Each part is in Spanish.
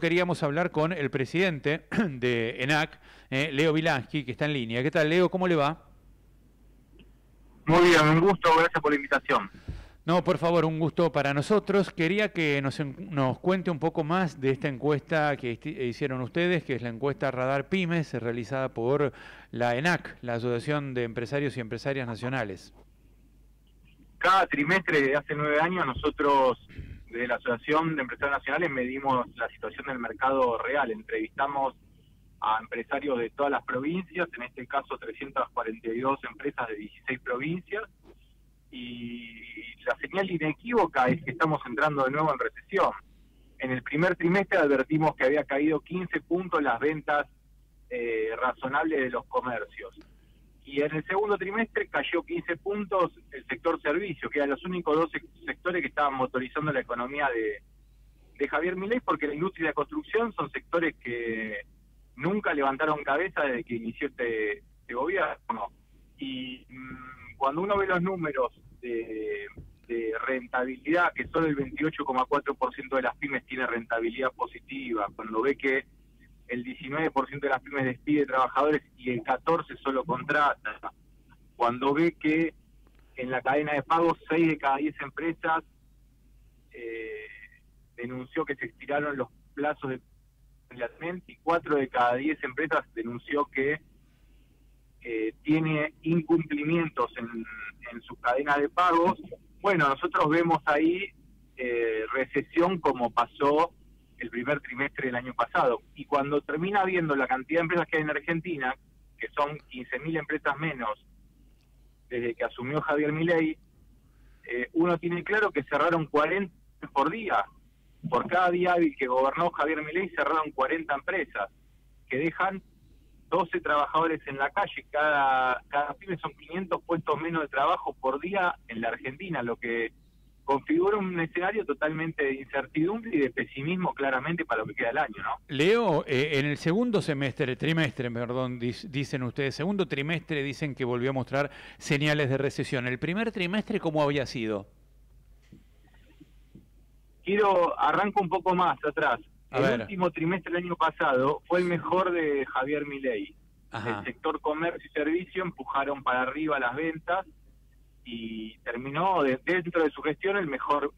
Queríamos hablar con el presidente de ENAC, Leo Wilansky, que está en línea. ¿Qué tal, Leo? ¿Cómo le va? Muy bien, un gusto, gracias por la invitación. No, por favor, un gusto para nosotros. Quería que nos cuente un poco más de esta encuesta que hicieron ustedes, que es la encuesta Radar Pymes, realizada por la ENAC, la Asociación de Empresarios y Empresarias Nacionales. Cada trimestre de hace 9 años nosotros, desde la Asociación de Empresarios Nacionales, medimos la situación del mercado real. Entrevistamos a empresarios de todas las provincias, en este caso 342 empresas de 16 provincias, y la señal inequívoca es que estamos entrando de nuevo en recesión. En el primer trimestre advertimos que había caído 15 puntos las ventas razonables de los comercios. Y en el segundo trimestre cayó 15 puntos el sector servicio, que eran los únicos dos sectores que estaban motorizando la economía de Javier Milei, porque la industria y la construcción son sectores que nunca levantaron cabeza desde que inició este gobierno. Y cuando uno ve los números de rentabilidad, que solo el 28,4% de las pymes tiene rentabilidad positiva, cuando ve que el 19% de las pymes despide trabajadores y el 14% solo contrata, cuando ve que en la cadena de pagos 6 de cada 10 empresas denunció que se estiraron los plazos de y 4 de cada 10 empresas denunció que tiene incumplimientos en su cadena de pagos. Bueno, nosotros vemos ahí recesión como pasó el primer trimestre del año pasado. Y cuando termina viendo la cantidad de empresas que hay en Argentina, que son 15.000 empresas menos desde que asumió Javier Milei, uno tiene claro que cerraron 40 por día. Por cada día hábil que gobernó Javier Milei cerraron 40 empresas, que dejan 12 trabajadores en la calle. Cada pyme son 500 puestos menos de trabajo por día en la Argentina, lo que configura un escenario totalmente de incertidumbre y de pesimismo claramente para lo que queda del año, ¿no? Leo, en el segundo trimestre, dicen ustedes, segundo trimestre dicen que volvió a mostrar señales de recesión. ¿El primer trimestre cómo había sido? Arranco un poco más atrás. El último trimestre del año pasado fue el mejor de Javier Milei. El sector comercio y servicio empujaron para arriba las ventas y terminó dentro de su gestión el mejor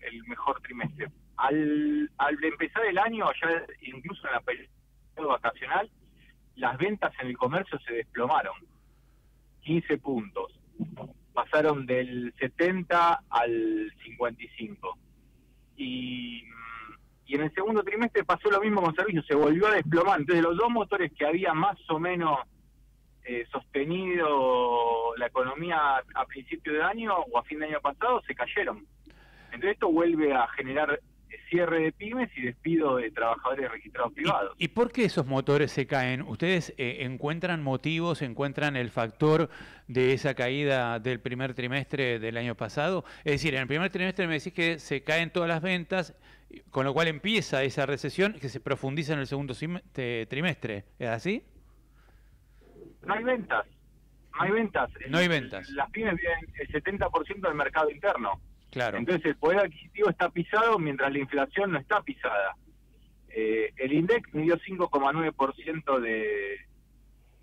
trimestre. Al empezar el año, ya incluso en la periodo vacacional, las ventas en el comercio se desplomaron 15 puntos, pasaron del 70 al 55. Y en el segundo trimestre pasó lo mismo con servicios, se volvió a desplomar. Entonces los dos motores que había más o menos sostenido la economía a principio de año o a fin de año pasado se cayeron. Entonces esto vuelve a generar cierre de pymes y despido de trabajadores registrados privados. ¿Y por qué esos motores se caen? ¿Ustedes encuentran motivos, encuentran el factor de esa caída del primer trimestre del año pasado? Es decir, en el primer trimestre me decís que se caen todas las ventas, con lo cual empieza esa recesión que se profundiza en el segundo trimestre. ¿Es así? No hay ventas. No hay ventas. No hay ventas. Las pymes viven el 70% del mercado interno. Claro. Entonces el poder adquisitivo está pisado mientras la inflación no está pisada. El INDEC midió 5,9% de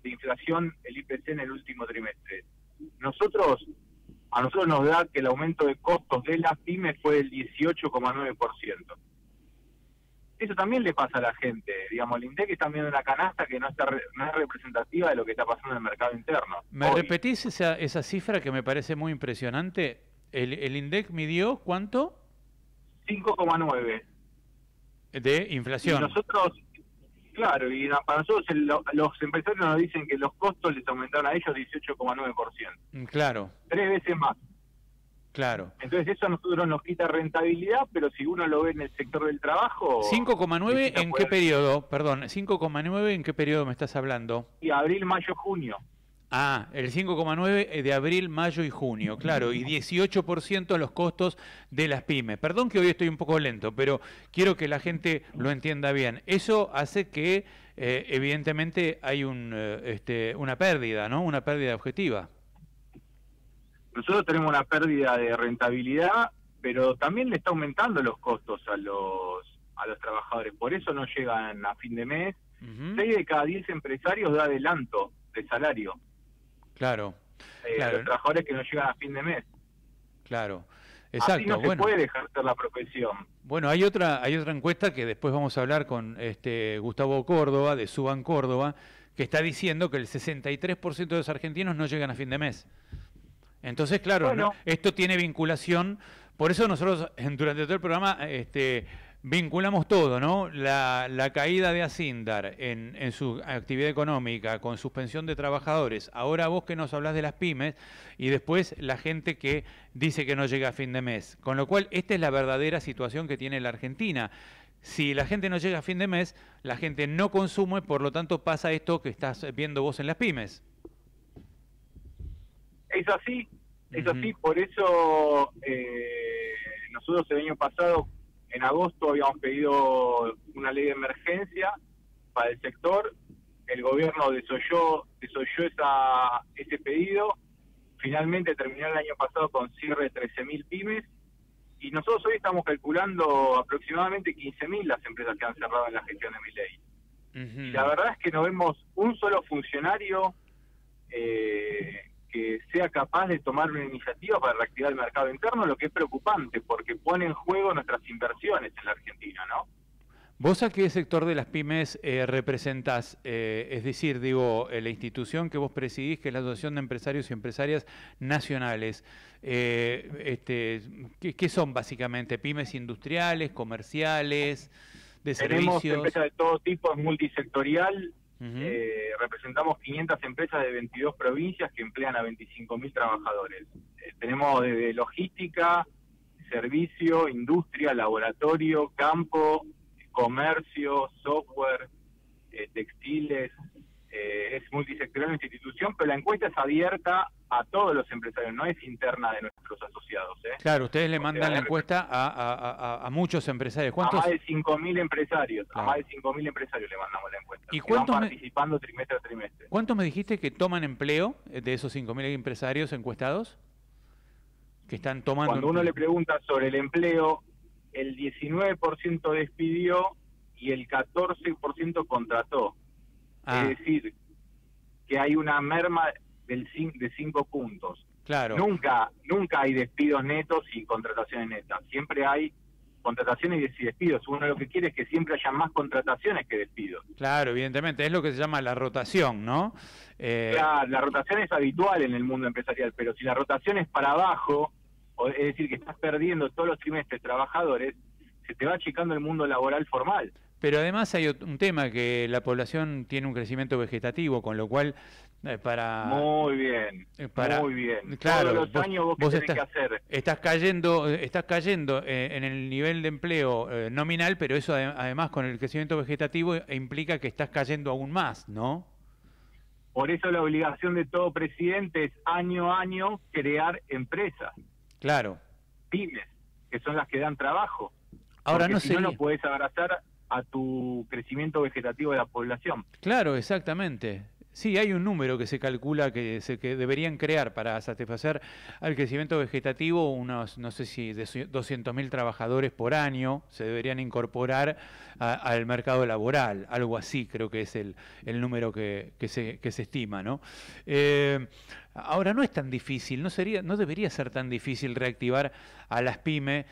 inflación, el IPC en el último trimestre. A nosotros nos da que el aumento de costos de las pymes fue del 18,9%. Eso también le pasa a la gente, digamos, el INDEC está viendo una canasta que no es representativa de lo que está pasando en el mercado interno. ¿Me repetís esa cifra que me parece muy impresionante? ¿El INDEC midió cuánto? 5,9. De inflación. Y nosotros, claro, y para nosotros los empresarios nos dicen que los costos les aumentaron a ellos 18,9%. Claro. 3 veces más. Claro. Entonces eso a nosotros nos quita rentabilidad, pero si uno lo ve en el sector del trabajo... 5,9 ¿en qué periodo? Perdón, 5,9 ¿en qué periodo me estás hablando? Y abril, mayo, junio. Ah, el 5,9 de abril, mayo y junio, claro, y 18% los costos de las pymes. Perdón que hoy estoy un poco lento, pero quiero que la gente lo entienda bien. Eso hace que, evidentemente, hay una pérdida, ¿no? Una pérdida objetiva. Nosotros tenemos una pérdida de rentabilidad, pero también le está aumentando los costos a a los trabajadores. Por eso no llegan a fin de mes. Ujú. 6 de cada 10 empresarios da adelanto de salario Claro, a claro, los trabajadores que no llegan a fin de mes. claro. Así no Exacto, se bueno. puede ejercer la profesión. Bueno, hay otra encuesta que después vamos a hablar con Gustavo Córdoba, de Suban Córdoba, que está diciendo que el 63% de los argentinos no llegan a fin de mes. Entonces, claro, Bueno. esto tiene vinculación, por eso nosotros durante todo el programa vinculamos todo, ¿no? La caída de Asindar en su actividad económica, con suspensión de trabajadores, ahora vos que nos hablás de las pymes, y después la gente que dice que no llega a fin de mes. Con lo cual, esta es la verdadera situación que tiene la Argentina. Si la gente no llega a fin de mes, la gente no consume, por lo tanto pasa esto que estás viendo vos en las pymes. Es así, Ujú. por eso nosotros el año pasado, en agosto, habíamos pedido una ley de emergencia para el sector, el gobierno desoyó ese pedido, finalmente terminó el año pasado con cierre de 13.000 pymes, y nosotros hoy estamos calculando aproximadamente 15.000 las empresas que han cerrado en la gestión de Milei. Y la Ujú. verdad es que no vemos un solo funcionario que sea capaz de tomar una iniciativa para reactivar el mercado interno, lo que es preocupante, porque pone en juego nuestras inversiones en la Argentina, ¿no? ¿Vos a qué sector de las pymes representás? Es decir, digo, la institución que vos presidís, que es la Asociación de Empresarios y Empresarias Nacionales. ¿Qué son básicamente? ¿Pymes industriales, comerciales, de Tenemos servicios? empresas de todo tipo, es multisectorial, Ujú. representamos 500 empresas de 22 provincias que emplean a 25.000 trabajadores. Tenemos desde logística, servicio, industria, laboratorio, campo, comercio, software, textiles, es multisectorial nuestra institución, pero la encuesta es abierta a todos los empresarios, no es interna de nuestros asociados. Claro, ustedes le O sea, mandan la encuesta a muchos empresarios. a ¿Cuántos? más de 5.000 empresarios, a Claro. más de 5.000 empresarios le mandamos la encuesta, ¿Y que van cuántos participando trimestre a trimestre. cuántos me dijiste que toman empleo de esos 5.000 empresarios encuestados? Que están tomando Cuando uno empleo. le pregunta sobre el empleo, el 19% despidió y el 14% contrató. Ah, Es decir, que hay una merma de 5 puntos. claro. Nunca hay despidos netos y contrataciones netas. Siempre hay contrataciones y despidos. Uno lo que quiere es que siempre haya más contrataciones que despidos. Claro, evidentemente, es lo que se llama la rotación, ¿no? La rotación es habitual en el mundo empresarial, pero si la rotación es para abajo, es decir, que estás perdiendo todos los trimestres trabajadores, se te va achicando el mundo laboral formal. Pero además hay un tema, que la población tiene un crecimiento vegetativo, con lo cual Muy bien, muy bien. claro, Todos los años vos qué tenés que hacer. estás cayendo en el nivel de empleo nominal, pero eso además con el crecimiento vegetativo implica que estás cayendo aún más, ¿no? Por eso la obligación de todo presidente es año a año crear empresas, Claro. pymes, que son las que dan trabajo. Ahora Porque no si sería... no, no podés abrazar a tu crecimiento vegetativo de la población. Claro, exactamente. Sí, hay un número que se calcula que deberían crear para satisfacer al crecimiento vegetativo, unos, no sé si de 200.000 trabajadores por año se deberían incorporar al mercado laboral, algo así creo que es el número que se estima, ¿no? Ahora no es tan difícil, no debería ser tan difícil reactivar a las pymes,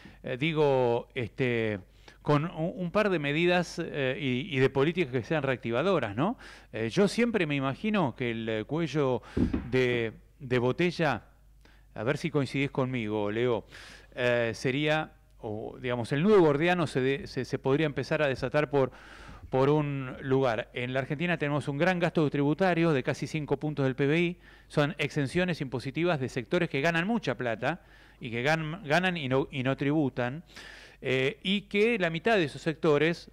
con un par de medidas y de políticas que sean reactivadoras, ¿no? Yo siempre me imagino que el cuello de botella, a ver si coincidís conmigo, Leo, sería, o digamos, el nudo gordiano se podría empezar a desatar por un lugar. En la Argentina tenemos un gran gasto tributario de casi 5 puntos del PBI, son exenciones impositivas de sectores que ganan mucha plata y que ganan y no tributan. Y que la mitad de esos sectores,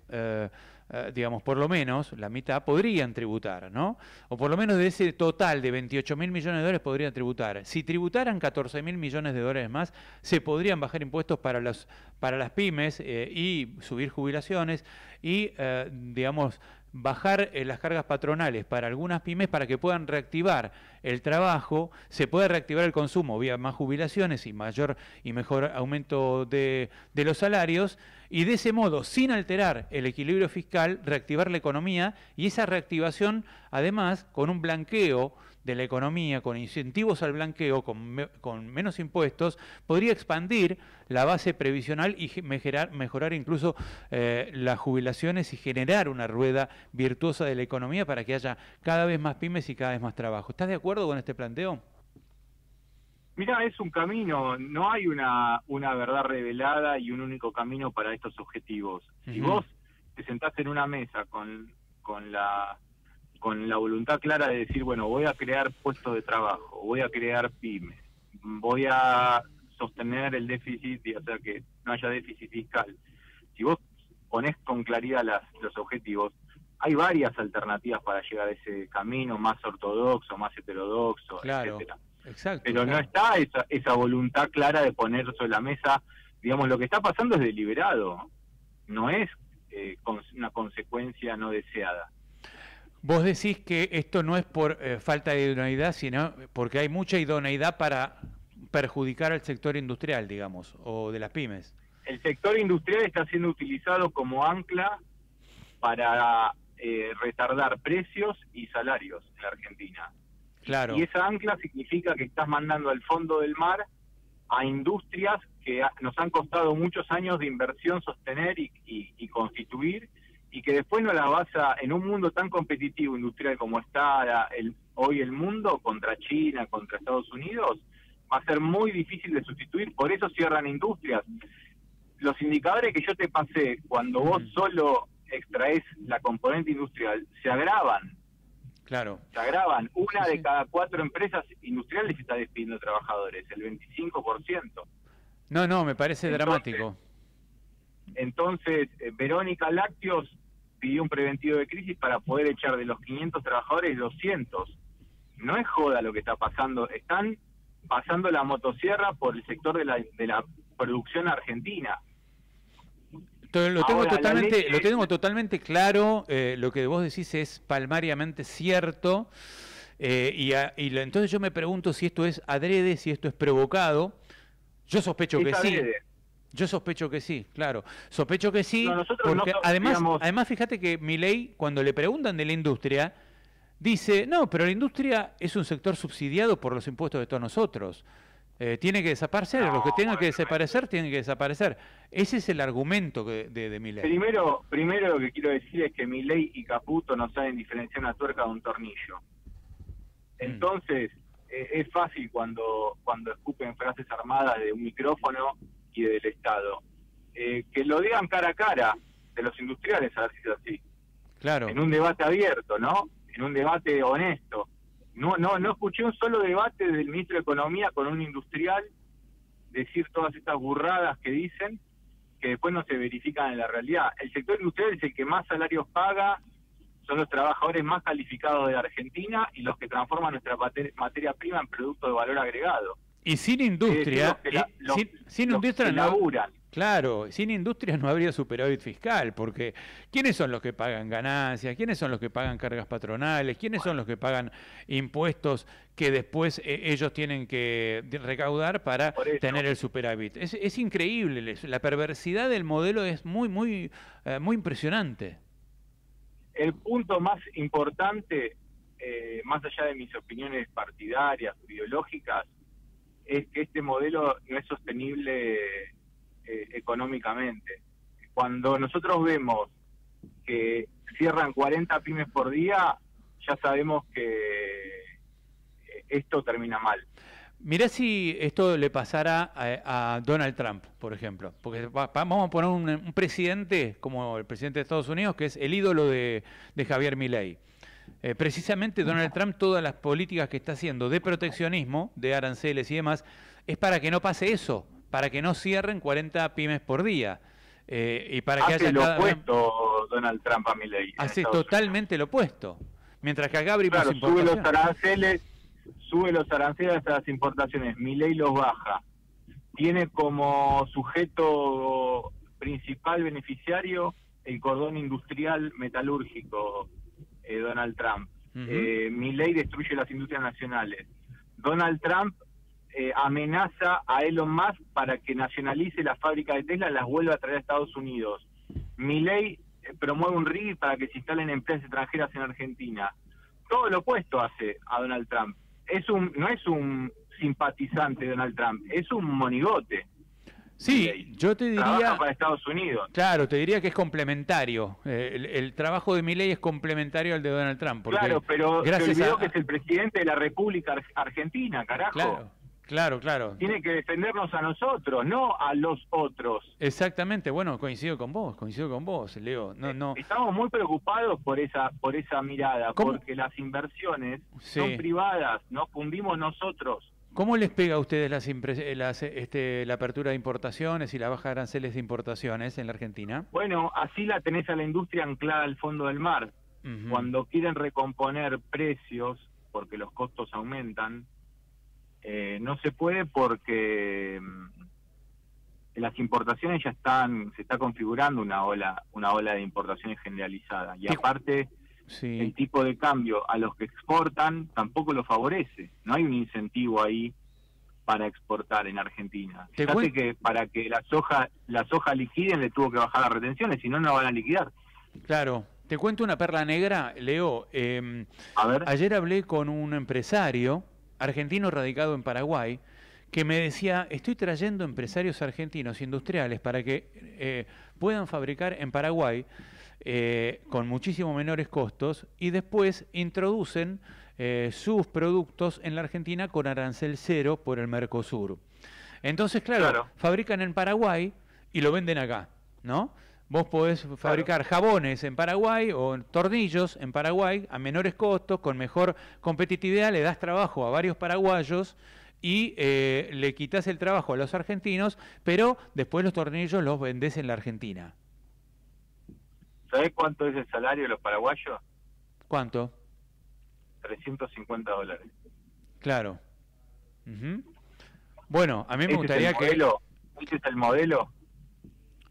digamos, por lo menos la mitad podrían tributar, ¿no? O por lo menos de ese total de 28.000 millones de dólares podrían tributar. Si tributaran 14.000 millones de dólares más, se podrían bajar impuestos para las pymes y subir jubilaciones y, digamos, bajar las cargas patronales para algunas pymes para que puedan reactivar el trabajo, se puede reactivar el consumo vía más jubilaciones y mayor y mejor aumento de los salarios, y de ese modo, sin alterar el equilibrio fiscal, reactivar la economía, y esa reactivación, además, con un blanqueo de la economía, con incentivos al blanqueo, con menos impuestos, podría expandir la base previsional y mejorar incluso las jubilaciones y generar una rueda virtuosa de la economía para que haya cada vez más pymes y cada vez más trabajo. ¿Estás de acuerdo con este planteo? Mira, es un camino, no hay una verdad revelada y un único camino para estos objetivos. Si vos te sentás en una mesa con la voluntad clara de decir, bueno, voy a crear puestos de trabajo, voy a crear pymes, voy a sostener el déficit y hacer que no haya déficit fiscal. Si vos ponés con claridad los objetivos, hay varias alternativas para llegar a ese camino más ortodoxo, más heterodoxo, claro, etcétera. Exacto, pero claro, no está esa voluntad clara de poner sobre la mesa, digamos, lo que está pasando es deliberado, no es una consecuencia no deseada. Vos decís que esto no es por falta de idoneidad, sino porque hay mucha idoneidad para perjudicar al sector industrial, digamos, o de las pymes. El sector industrial está siendo utilizado como ancla para retardar precios y salarios en la Argentina. Claro. Y esa ancla significa que estás mandando al fondo del mar a industrias que nos han costado muchos años de inversión sostener y constituir, y que después no la vas en un mundo tan competitivo industrial como está hoy el mundo, contra China, contra Estados Unidos, va a ser muy difícil de sustituir, por eso cierran industrias. Los indicadores que yo te pasé, cuando vos solo extraes la componente industrial, se agravan. Claro. Se agravan. Una de cada 4 empresas industriales está despidiendo trabajadores, el 25%. No, me parece dramático. Entonces, Verónica Lácteos pidió un preventivo de crisis para poder echar de los 500 trabajadores 200. No es joda lo que está pasando. Están pasando la motosierra por el sector de la producción argentina. Lo tengo totalmente claro, lo que vos decís es palmariamente cierto, entonces yo me pregunto si esto es adrede, si esto es provocado. Yo sospecho que sí. Yo sospecho que sí, claro. Sospecho que sí, porque además fíjate que Milei, cuando le preguntan de la industria, dice, no, pero la industria es un sector subsidiado por los impuestos de todos nosotros. Tiene que desaparecer, los que tengan que desaparecer, tienen que desaparecer. Ese es el argumento de Milei. Primero lo que quiero decir es que Milei y Caputo no saben diferenciar una tuerca de un tornillo. Entonces, es fácil cuando escupen frases armadas de un micrófono y del Estado. Que lo digan cara a cara de los industriales, a ver si es así. Claro. En un debate abierto, ¿no? En un debate honesto. No escuché un solo debate del ministro de Economía con un industrial decir todas estas burradas que dicen, que después no se verifican en la realidad. El sector industrial es el que más salarios paga, son los trabajadores más calificados de la Argentina y los que transforman nuestra materia prima en producto de valor agregado. Y sin industria, sin industria no laburan. Claro, sin industria no habría superávit fiscal, porque ¿quiénes son los que pagan ganancias? ¿Quiénes son los que pagan cargas patronales? ¿Quiénes son los que pagan impuestos que después ellos tienen que recaudar para tener el superávit? Es increíble, la perversidad del modelo es muy impresionante. El punto más importante, más allá de mis opiniones partidarias, ideológicas, es que este modelo no es sostenible económicamente. Cuando nosotros vemos que cierran 40 pymes por día, ya sabemos que esto termina mal. Mirá si esto le pasara a Donald Trump, por ejemplo, porque vamos a poner un presidente como el presidente de Estados Unidos, que es el ídolo de Javier Milei. Precisamente Donald Trump, todas las políticas que está haciendo de proteccionismo, de aranceles y demás, es para que no pase eso, para que no cierren 40 pymes por día. Y para que haya lo opuesto Donald Trump a Milei. Hace totalmente lo opuesto. Mientras que acá abrimos importaciones. Sube los aranceles a las importaciones, Milei los baja. Tiene como sujeto principal beneficiario el cordón industrial metalúrgico, Donald Trump. Ujú. Milei destruye las industrias nacionales. Donald Trump amenaza a Elon Musk para que nacionalice la fábrica de Tesla y las vuelva a traer a Estados Unidos. Milei promueve un RIGI para que se instalen empresas extranjeras en Argentina. Todo lo opuesto hace a Donald Trump. No es un simpatizante de Donald Trump, es un monigote. Sí, yo te Trabaja diría, para Estados Unidos. claro, te diría que es complementario. El trabajo de Milei es complementario al de Donald Trump, porque Claro, pero se gracias olvidó que a... es el presidente de la República Argentina, carajo. Claro. Tiene que defendernos a nosotros, no a los otros. Exactamente, bueno, coincido con vos, Leo. No. Estamos muy preocupados por esa mirada, ¿Cómo? porque las inversiones Sí. son privadas, nos fundimos nosotros. ¿Cómo les pega a ustedes la apertura de importaciones y la baja de aranceles de importaciones en la Argentina? Bueno, así la tenés a la industria anclada al fondo del mar. Ujú. Cuando quieren recomponer precios, porque los costos aumentan, no se puede porque las importaciones ya se está configurando una ola de importaciones generalizada. Y ¿Qué- aparte, Sí. el tipo de cambio a los que exportan tampoco lo favorece. No hay un incentivo ahí para exportar en Argentina. Te Fíjate cuen- que para que la soja liquiden le tuvo que bajar las retenciones, si no, no van a liquidar. Claro. Te cuento una perla negra, Leo. A ver, Ayer hablé con un empresario argentino radicado en Paraguay que me decía, estoy trayendo empresarios argentinos industriales para que puedan fabricar en Paraguay con muchísimo menores costos y después introducen sus productos en la Argentina con arancel cero por el Mercosur. Entonces, claro, fabrican en Paraguay y lo venden acá, ¿no? Vos podés fabricar jabones en Paraguay o tornillos en Paraguay a menores costos, con mejor competitividad, le das trabajo a varios paraguayos y le quitas el trabajo a los argentinos, pero después los tornillos los vendés en la Argentina. ¿sabés cuánto es el salario de los paraguayos? ¿Cuánto? $350. Claro. Ujú. Bueno, a mí me ¿Ese gustaría es el modelo? ¿Ese es el modelo?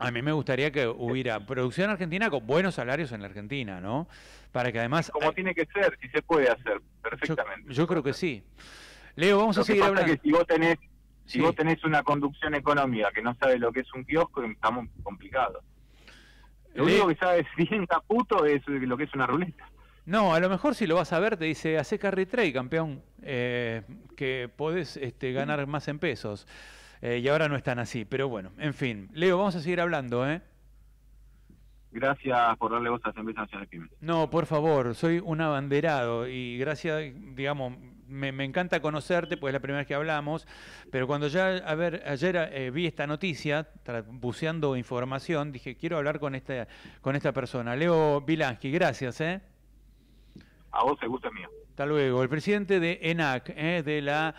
a mí me gustaría que hubiera producción argentina con buenos salarios en la Argentina, ¿no? Para que además Como tiene que ser, si se puede hacer, perfectamente. yo creo que sí. Leo, vamos Lo a que seguir pasa hablando. es que si Sí. vos tenés una conducción económica que no sabe lo que es un kiosco, estamos complicados. Lo único que sabes bien Caputo es lo que es una ruleta. No, a lo mejor si lo vas a ver te dice, hacé carry trade, campeón, que podés ganar más en pesos. Y ahora no es tan así, pero bueno, en fin. Leo, vamos a seguir hablando, ¿eh? Gracias por darle voz a las empresas nacionales pymes. No, por favor, soy un abanderado y gracias, digamos, me encanta conocerte, pues es la primera vez que hablamos, pero cuando ya, ayer vi esta noticia, buceando información, dije, quiero hablar con esta persona. Leo Bilansky, gracias, ¿eh? A vos el gusto es mío. Hasta luego. El presidente de ENAC, de la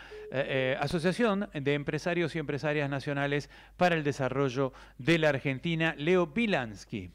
Asociación de Empresarios y Empresarias Nacionales para el Desarrollo de la Argentina, Leo Bilansky.